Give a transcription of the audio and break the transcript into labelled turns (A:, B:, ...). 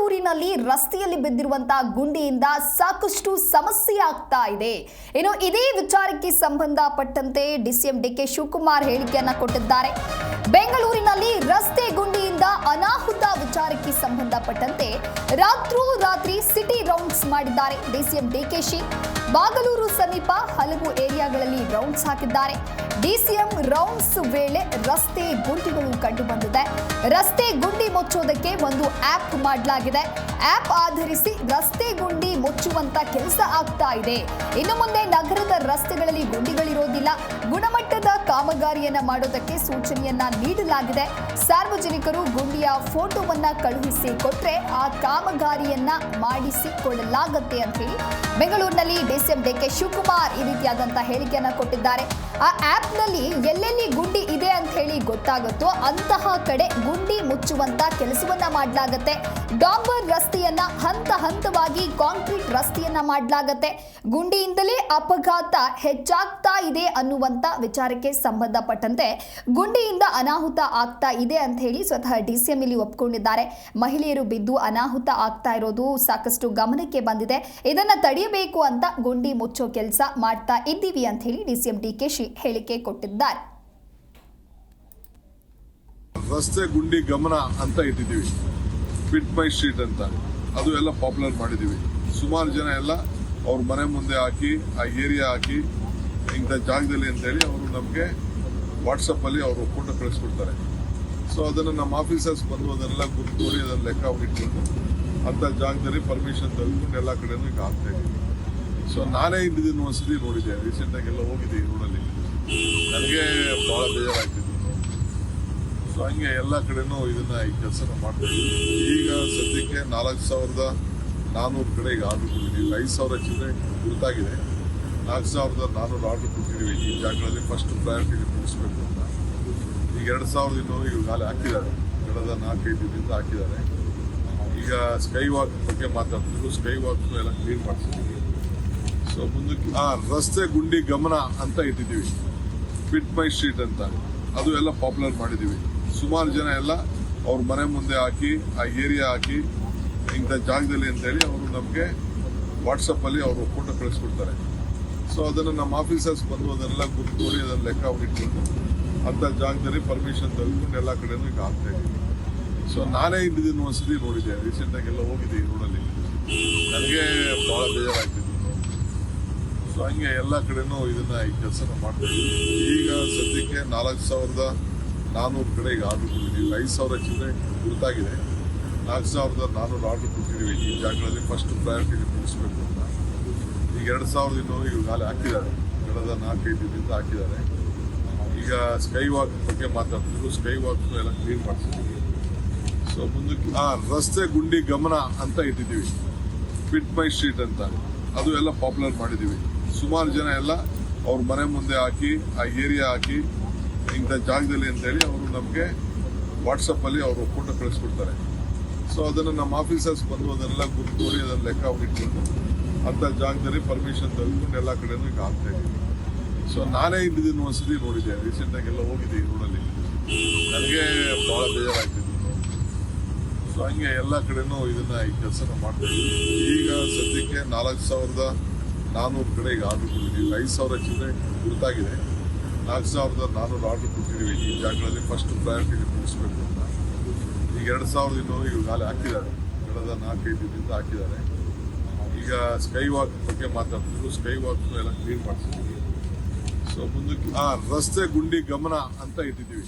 A: ಬೆಂಗಳೂರಿನಲ್ಲಿ ರಸ್ತೆಯಲ್ಲಿ ಬಿದ್ದಿರುವಂತಹ ಗುಂಡಿಯಿಂದ ಸಾಕಷ್ಟು ಸಮಸ್ಯೆ ಆಗ್ತಾ ಇದೆ. ಇನ್ನು ಇದೇ ವಿಚಾರಕ್ಕೆ ಸಂಬಂಧಪಟ್ಟಂತೆ ಡಿಸಿಎಂ ಡಿಕೆ ಶಿವಕುಮಾರ್ ಹೇಳಿಕೆಯನ್ನ ಕೊಟ್ಟಿದ್ದಾರೆ. ಬೆಂಗಳೂರಿನಲ್ಲಿ ರಸ್ತೆ ಗುಂಡಿಯಿಂದ ಅನಾಹುತ ವಿಚಾರಕ್ಕೆ ಸಂಬಂಧಪಟ್ಟಂತೆ ರಾತ್ರಿ ಸಿಟಿ ರೌಂಡ್ಸ್ ಮಾಡಿದ್ದಾರೆ ಡಿಸಿಎಂ ಡಿಕೆಶಿ. ಬಾಗಲೂರು ಸಮೀಪ ಹಲವು ಏರಿಯಾಗಳಲ್ಲಿ ರೌಂಡ್ಸ್ ಹಾಕಿದ್ದಾರೆ. ಡಿಸಿಎಂ ರೌಂಡ್ಸ್ ವೇಳೆ ರಸ್ತೆ ಗುಂಡಿಗಳು ಕಂಡು ಬಂದಿದೆ. ರಸ್ತೆ ಗುಂಡಿ ಮುಚ್ಚೋದಕ್ಕೆ ಒಂದು ಆಪ್ ಮಾಡಲಾಗಿದೆ. ಆಪ್ ಆಧರಿಸಿ ರಸ್ತೆ ಗುಂಡಿ ಮುಚ್ಚುವಂತ ಕೆಲಸ ಆಗ್ತಾ ಇದೆ. ಇನ್ನು ಮುಂದೆ ನಗರದ ರಸ್ತೆಗಳಲ್ಲಿ ಗುಂಡಿಗಳಿರೋದಿಲ್ಲ. ಗುಣಮಟ್ಟದ ಕಾಮಗಾರಿಯನ್ನ ಮಾಡೋದಕ್ಕೆ ಸೂಚನೆಯನ್ನ ನೀಡಲಾಗಿದೆ. ಸಾರ್ವಜನಿಕರು ಗುಂಡಿಯ ಫೋಟೋವನ್ನ ಕಳುಹಿಸಿ ಕೊಟ್ರೆ ಆ ಕಾಮಗಾರಿಯನ್ನ ಮಾಡಿಸಿಕೊಳ್ಳಲಾಗುತ್ತೆ ಅಂತ ಹೇಳಿ ಬೆಂಗಳೂರಿನಲ್ಲಿ ಡಿಸಿಎಂ ಡಿಕೆ ಶಿವಕುಮಾರ್ ಈ ರೀತಿಯಾದಂತಹ ಹೇಳಿಕೆಯನ್ನ ಕೊಟ್ಟಿದ್ದಾರೆ. ಆ ಆಪ್ ನಲ್ಲಿ ಎಲ್ಲೆಲ್ಲಿ ಗುಂಡಿ ಇದೆ ಅಂತ ಹೇಳಿ ಗೊತ್ತಾಗುತ್ತೋ ಅಂತಹ ಕಡೆ ಗುಂಡಿ ಮುಚ್ಚುವಂತ ಕೆಲಸವನ್ನ ಮಾಡಲಾಗುತ್ತೆ. ಡಾಂಬರ್ ರಸ್ತೆಯನ್ನ ಹಂತ ಹಂತವಾಗಿ ಕಾಂಕ್ರೀಟ್ ರಸ್ತೆಯನ್ನ ಮಾಡಲಾಗುತ್ತೆ. ಗುಂಡಿಯಿಂದಲೇ ಅಪಘಾತ ಹೆಚ್ಚಾಗ್ತಾ ಇದೆ ಅನ್ನುವಂತ ವಿಚಾರಕ್ಕೆ ಸಂಬಂಧಪಟ್ಟಂತೆ ಗುಂಡಿಯಿಂದ ಅನಾಹುತ ಆಗ್ತಾ ಇದೆ ಅಂತ ಹೇಳಿ ಸ್ವತಃ ಡಿಸಿಎಂ ಇಲ್ಲಿ ಒಪ್ಪಿಕೊಂಡಿದ್ದಾರೆ. ಮಹಿಳೆಯರು ಬಿದ್ದು ಅನಾಹುತ ಆಗ್ತಾ ಇರೋದು ಸಾಕಷ್ಟು ಗಮನಕ್ಕೆ ಬಂದಿದೆ. ಇದನ್ನ ತಡೆಯಬೇಕು ಅಂತ ಗುಂಡಿ ಮುಚ್ಚೋ ಕೆಲಸ ಮಾಡ್ತಾ ಇದ್ದೀವಿ ಅಂತ ಹೇಳಿ ಡಿಸಿಎಂ ಡಿಕೆಶಿ ಹೇಳಿಕೆ ಕೊಟ್ಟಿದ್ದಾರೆ.
B: ರಸ್ತೆ ಗುಂಡಿ ಗಮನ ಅಂತ ಇಟ್ಟಿದ್ದೀವಿ. ಫಿಟ್ ಮೈ ಸ್ಟ್ರೀಟ್ ಅಂತ ಅದು ಎಲ್ಲ ಪಾಪ್ಯುಲರ್ ಮಾಡಿದ್ದೀವಿ. ಸುಮಾರು ಜನ ಎಲ್ಲ ಅವ್ರ ಮನೆ ಮುಂದೆ ಹಾಕಿ ಆ ಏರಿಯಾ ಹಾಕಿ ಇಂಥ ಜಾಗದಲ್ಲಿ ಅಂತೇಳಿ ಅವರು ನಮಗೆ ವಾಟ್ಸಪ್ಪಲ್ಲಿ ಅವರು ಫೋಟೋ ಕಳಿಸ್ಕೊಡ್ತಾರೆ. ಸೊ ಅದನ್ನು ನಮ್ಮ ಆಫೀಸರ್ಸ್ ಬಂದು ಅದನ್ನೆಲ್ಲ ಗುರುತು ನೋಡಿ ಅದನ್ನು ಲೆಕ್ಕ ಇಟ್ಕೊಂಡು ಅಂಥ ಜಾಗದಲ್ಲಿ ಪರ್ಮಿಷನ್ ತೆಗೆದುಕೊಂಡು ಎಲ್ಲ ಕಡೆನೂ ಈಗ ಆಗ್ತಾ ಇದ್ದೀವಿ. ಸೊ ನಾನೇ ಇದನ್ನು ಒಂದ್ಸತಿ ನೋಡಿದ್ದೆ, ರೀಸೆಂಟಾಗಿ ಎಲ್ಲ ಹೋಗಿದ್ದೆ ಈ ರೋಡಲ್ಲಿ. ನನಗೆ ಭಾಳ ಬೇಜಾರಾಗ್ತಿತ್ತು. ಸೊ ಹಂಗೆ ಎಲ್ಲ ಕಡೆನೂ ಇದನ್ನ ಈ ಕೆಲಸನ ಮಾಡ್ತಾ ಇದ್ದೀವಿ. ಈಗ ಸದ್ಯಕ್ಕೆ 4,400 ಕಡೆ ಈಗ ಆರ್ಡರ್ ಕೊಟ್ಟಿದ್ದೀವಿ. 5,000 ಚಿಲ್ಲರೆ ಗುರುತಾಗಿದೆ. 4,400 ಆರ್ಡರ್ ಕೊಟ್ಟಿದ್ದೀವಿ. ಈ ಜಾಗಗಳಲ್ಲಿ ಫಸ್ಟ್ ಪ್ರಯಾರಿಟಿ ಮುಗಿಸ್ಬೇಕು ಅಂತ. ಈಗ 2,200 ಈಗಾಗಲೇ ಹಾಕಿದ್ದಾರೆ. ಕಳೆದ 4-5 ದಿನದಿಂದ ಹಾಕಿದ್ದಾರೆ. ಈಗ ಸ್ಕೈ ವಾಕ್ ಬಗ್ಗೆ ಮಾತಾಡ್ತಿದ್ರು. ಸ್ಕೈ ವಾಕ್ ಎಲ್ಲ ಕ್ಲೀನ್ ಮಾಡ್ತಿದ್ದೀವಿ. ಸೊ ಮುಂದಕ್ಕೆ ರಸ್ತೆ ಗುಂಡಿ ಗಮನ ಅಂತ ಇಟ್ಟಿದ್ದೀವಿ. ಫಿಟ್ ಮೈ ಸ್ಟ್ರೀಟ್ ಅಂತ ಅದು ಎಲ್ಲ ಪಾಪ್ಯುಲರ್ ಮಾಡಿದ್ದೀವಿ. ಸುಮಾರು ಜನ ಎಲ್ಲ ಅವ್ರ ಮನೆ ಮುಂದೆ ಹಾಕಿ ಆ ಏರಿಯಾ ಹಾಕಿ ಇಂಥ ಜಾಗದಲ್ಲಿ ಅಂತೇಳಿ ಅವರು ನಮಗೆ ವಾಟ್ಸಪ್ಪಲ್ಲಿ ಅವರು ಫೋಟೋ ಕಳಿಸ್ಕೊಡ್ತಾರೆ. ಸೊ ಅದನ್ನು ನಮ್ಮ ಆಫೀಸರ್ಸ್ ಬಂದು ಅದನ್ನೆಲ್ಲ ಗುರುತು ನೋಡಿ ಅದನ್ನು ಲೆಕ್ಕ ಇಟ್ಕೊಂಡು ಅಂಥ ಜಾಗದಲ್ಲಿ ಪರ್ಮಿಷನ್ ತೆಗೆದುಕೊಂಡು ಎಲ್ಲ ಕಡೆನೂ ಈಗ ಆಗ್ತಾ ಇದ್ದೀವಿ. ಸೊ ನಾನೇ ಇದನ್ನು ಒಂದ್ಸತಿ ನೋಡಿದ್ದೆ, ರೀಸೆಂಟಾಗಿ ಎಲ್ಲ ಹೋಗಿದ್ದೆ ಈ ರೋಡಲ್ಲಿ. ನನಗೆ ಭಾಳ ಬೇಜಾರಾಗ್ತಿತ್ತು. ಸೊ ಹಂಗೆ ಎಲ್ಲ ಕಡೆನೂ ಇದನ್ನ ಈ ಕೆಲಸನ ಮಾಡ್ತಾ ಇದ್ದೀವಿ. ಈಗ ಸದ್ಯಕ್ಕೆ 4,400 ಕಡೆ ಈಗ ಆರ್ಡರ್ ಕೊಟ್ಟಿದ್ದೀವಿ. 5,000 ಚಿಲ್ಲರೆ ಗುರುತಾಗಿದೆ. 4,400 ಆರ್ಡರ್ ಕೊಟ್ಟಿದ್ದೀವಿ. ಈ ಜಾಗಗಳಲ್ಲಿ ಫಸ್ಟ್ ಪ್ರಯಾರಿಟಿ ಮುಗಿಸ್ಬೇಕು ಅಂತ. ಈಗ 2,200 ಈಗಾಗಲೇ ಹಾಕಿದ್ದಾರೆ. ಕಳೆದ 4-5 ದಿನದಿಂದ ಹಾಕಿದ್ದಾರೆ. ಈಗ ಸ್ಕೈ ವಾಕ್ ಬಗ್ಗೆ ಮಾತಾಡ್ತಿದ್ರು. ಸ್ಕೈ ವಾಕ್ ಎಲ್ಲ ಕ್ಲೀನ್ ಮಾಡ್ತಿದ್ದೀವಿ. ಸೊ ಮುಂದಕ್ಕೆ ರಸ್ತೆ ಗುಂಡಿ ಗಮನ ಅಂತ ಇಟ್ಟಿದ್ದೀವಿ. ಫಿಟ್ ಮೈ ಸ್ಟ್ರೀಟ್ ಅಂತ ಅದು ಎಲ್ಲ ಪಾಪ್ಯುಲರ್ ಮಾಡಿದ್ದೀವಿ. ಸುಮಾರು ಜನ ಎಲ್ಲ ಅವ್ರ ಮನೆ ಮುಂದೆ ಹಾಕಿ ಆ ಏರಿಯಾ ಹಾಕಿ ಇಂಥ ಜಾಗದಲ್ಲಿ ಅಂತೇಳಿ ಅವರು ನಮಗೆ ವಾಟ್ಸಪ್ಪಲ್ಲಿ ಅವರು ಫೋಟೋ ಕಳಿಸ್ಕೊಡ್ತಾರೆ. ಸೊ ಅದನ್ನು ನಮ್ಮ ಆಫೀಸರ್ಸ್ ಬಂದು ಅದನ್ನೆಲ್ಲ ಗುರುತು ನೋಡಿ ಅದನ್ನು ಲೆಕ್ಕ ಇಟ್ಕೊಂಡು ಅಂಥ ಜಾಗದಲ್ಲಿ ಪರ್ಮಿಷನ್ ತೆಗೆದುಕೊಂಡು ಎಲ್ಲ ಕಡೆನೂ ಈಗ ಆಗ್ತಾ ಇದ್ದೀವಿ. ಸೊ ನಾನೇ ಇದನ್ನು ಒಂದ್ಸತಿ ನೋಡಿದ್ದೆ, ರೀಸೆಂಟಾಗಿ ಎಲ್ಲ ಹೋಗಿದ್ದೆ ಈ ರೋಡಲ್ಲಿ. ನನಗೆ ಭಾಳ ಬೇಜಾರಾಗ್ತಿತ್ತು. ಸೊ ಹಂಗೆ ಎಲ್ಲ ಕಡೆನೂ ಇದನ್ನ ಈ ಕೆಲಸನ ಮಾಡ್ತಾ ಇದ್ದೀವಿ. ಈಗ ಸದ್ಯಕ್ಕೆ 4,400 ಕಡೆ ಈಗ ಆರ್ಡರ್ ಕೊಟ್ಟಿದ್ದೀವಿ. 5,000 ಚಿಲ್ಲರೆ ಗುರುತಾಗಿದೆ. 4,400 ಆರ್ಡರ್ ಕೊಟ್ಟಿದ್ದೀವಿ. ಈ ಜಾಗಗಳಲ್ಲಿ ಫಸ್ಟ್ ಪ್ರಯಾರಿಟಿ ಮುಗಿಸ್ಬೇಕು ಅಂತ. ಈಗ 2,200 ಈಗಾಗಲೇ ಹಾಕಿದ್ದಾರೆ. ಕಳೆದ 4-5 ದಿನದಿಂದ ಹಾಕಿದ್ದಾರೆ. ಈಗ ಸ್ಕೈ ವಾಕ್ ಬಗ್ಗೆ ಮಾತಾಡ್ತಿದ್ರು. ಸ್ಕೈ ವಾಕ್ ಎಲ್ಲ ಕ್ಲೀನ್ ಮಾಡ್ತಿದ್ದೀವಿ. ಸೊ ಮುಂದಕ್ಕೆ ರಸ್ತೆ ಗುಂಡಿ ಗಮನ ಅಂತ ಇಟ್ಟಿದ್ದೀವಿ.